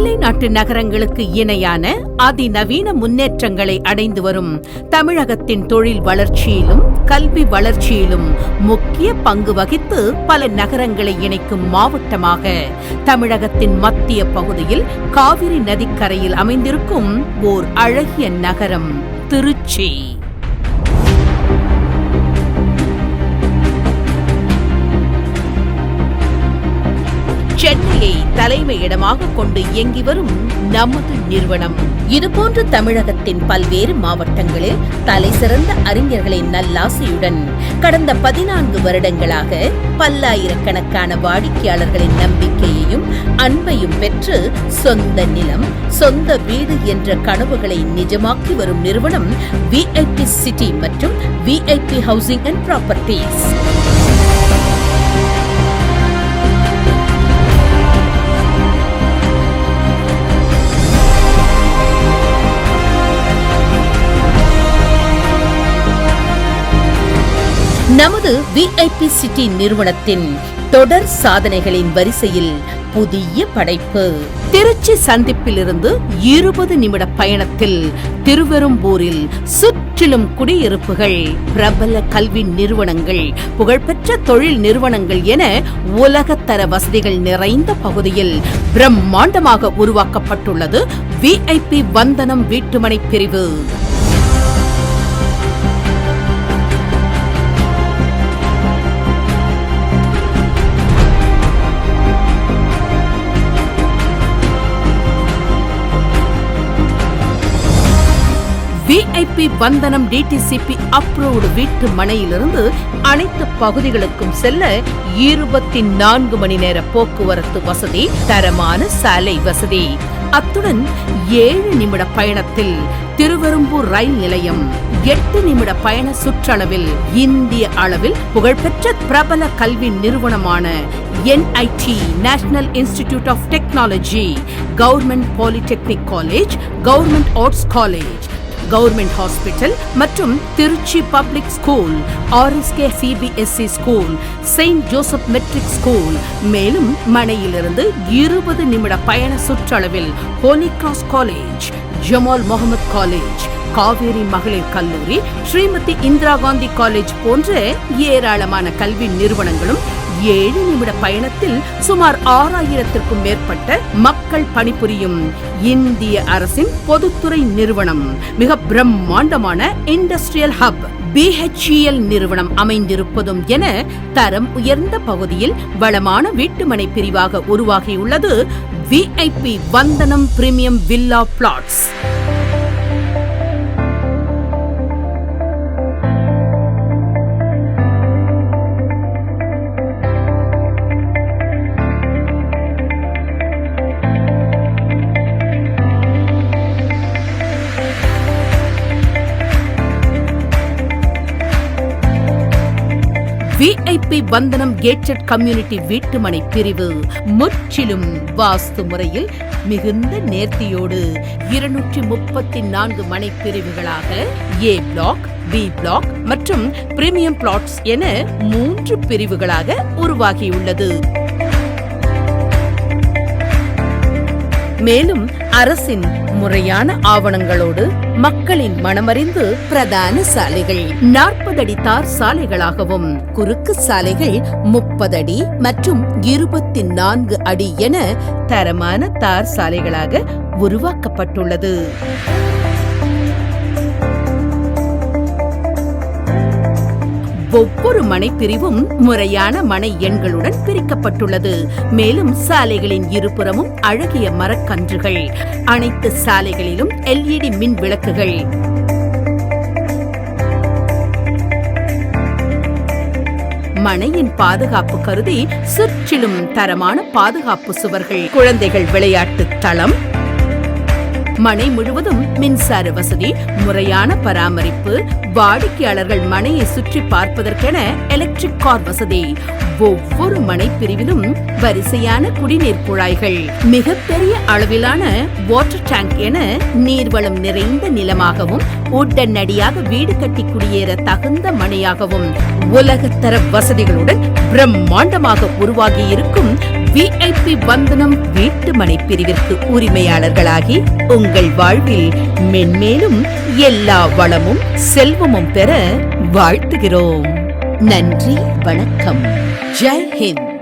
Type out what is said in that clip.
மேலை நாட்டு நகரங்களுக்கு இணையான அதிநவீன முன்னேற்றங்களை அடைந்து வரும் தமிழகத்தின் தொழில் வளர்ச்சியிலும் கல்வி வளர்ச்சியிலும் முக்கிய பங்கு வகித்து பல நகரங்களை இணைக்கும் மாவட்டமாக தமிழகத்தின் மத்திய பகுதியில் காவிரி நதிக்கரையில் அமைந்திருக்கும் ஓர் அழகிய நகரம் திருச்சி. சென்னையை தலைமையிடமாக கொண்டு இயங்கி வரும் நமது நிறுவனம் இதுபோன்று தமிழகத்தின் பல்வேறு மாவட்டங்களில் தலைசிறந்த அறிஞர்களின் நல்லாசியுடன் கடந்த 14 வருடங்களாக பல்லாயிரக்கணக்கான வாடிக்கையாளர்களின் நம்பிக்கையையும் அன்பையும் பெற்று சொந்த நிலம், சொந்த வீடு என்ற கனவுகளை நிஜமாக்கி வரும் நிறுவனம் VIP சிட்டி மற்றும் VIP ஹவுசிங் அண்ட் ப்ராப்பர்ட்டிஸ். நமது VIP சிட்டி நிறுவனத்தின் தொடர் சாதனைகளின் வரிசையில் புதிய படைப்பு. திருச்சி சந்திப்பிலிருந்து 20 நிமிட பயணத்தில் திருவெரும்பூரில் சுற்றிலும் குடியிருப்புகள், பிரபல கல்வி நிறுவனங்கள், புகழ்பெற்ற தொழில் நிறுவனங்கள் என உலகத்தர வசதிகள் நிறைந்த பகுதியில் பிரம்மாண்டமாக உருவாக்கப்பட்டுள்ளது VIP வந்தனம் வீட்டுமனை பிரிவு. VIP வந்தனம் DTCP அப்ரூவ்டு வீட்டு மனையிலிருந்து அனைத்து பகுதிகளுக்கும் செல்ல 24 மணி நேர போக்குவரத்து வசதி, தரமான சாலை வசதி, அத்துடன் 7 நிமிட பயணத்தில் திருவெரும்பூர் ரயில் நிலையம், 8 நிமிட பயண சுற்றளவில் இந்திய அளவில் புகழ்பெற்ற பிரபல கல்வி நிறுவனமான NIT national institute of technology, government polytechnic college, government arts college, government hospital மற்றும் Trichy public school, RSK CBSE school, Saint Joseph matric school, மேலும் மனையிலிருந்து 20 நிமிட பயண சுற்றளவில் Holy Cross college, Jamal Mohamed college, Kaveri மகளிர் கல்லூரி, ஸ்ரீமதி இந்திரா காந்தி காலேஜ் போன்ற ஏராளமான கல்வி நிறுவனங்களும் 7 நிமிட பயணத்தில் சுமார் 6000த்திற்கும் மேற்பட்ட மக்கள் பணிபுரியும் இந்திய அரசின் பொதுத்துறை நிறுவனம், மிக பிரம்மாண்டமான இண்டஸ்ட்ரியல் ஹப் BHEL நிறுவனம் அமைந்திருப்பதும் என தரம் உயர்ந்த பகுதியில் வளமான வீட்டுமனை பிரிவாக உருவாகியுள்ளது VIP வந்தனம் பிரீமியம் வில்லா பிளாட்ஸ். VIP வந்தனம் கேட்டட் கம்யூனிட்டி வீட்டுமனை பிரிவு முற்றிலும் வாஸ்து முறையில் மிகுந்த நேர்த்தியோடு 234 மனை பிரிவுகளாக A பிளாக், B பிளாக் மற்றும் பிரீமியம் பிளாட்ஸ் என 3 பிரிவுகளாக உருவாகியுள்ளது. மேலும் அரசின் முறையான ஆவணங்களோடு மக்களின் மனமறிந்து பிரதான சாலைகள் 40 அடி தார் சாலைகளாகவும், குறுக்கு சாலைகள் 30 அடி மற்றும் 24 அடி என தரமான தார் சாலைகளாக உருவாக்கப்பட்டுள்ளது. ஒவ்வொரு மனை பிரிவும் முறையான மனை எண்களுடன் பிரிக்கப்பட்டுள்ளது. மேலும் சாலைகளின் இருபுறமும் அழகிய மரக்கன்றுகள், அனைத்து சாலைகளிலும் LED மின் விளக்குகள், மனையின் பாதுகாப்பு கருதி சுற்றிலும் தரமான பாதுகாப்பு சுவர்கள், குழந்தைகள் விளையாட்டு தளம், மனை முழுவதும் மின்சார வசதி, முறையான பராமரிப்பு, வாடிக்கையாளர்கள் மனையை சுற்றி பார்ப்பதற்கென எலக்ட்ரிக் கார் வசதி, ஒவ்வொரு மனை பிரிவிலும் வரிசையான குடிநீர் குழாய்கள், மிகப்பெரிய அளவிலான வாட்டர் டேங்க் என நீர்வளம் நிறைந்த நிலமாகவும் உடனடியாக வீடு கட்டி குடியேற தகுந்த மனையாகவும் உலகத்தர வசதிகளுடன் பிரம்மாண்டமாக உருவாகி இருக்கும் VIP வந்தனம் வீட்டுமனை பிரிவிற்கு உரிமையாளர்களாகி உங்கள் வாழ்வில் மென்மேலும் எல்லா வளமும் செல்வமும் பெற வாழ்த்துகிறோம். நன்றி, வணக்கம். ஜெய் ஹிந்த்.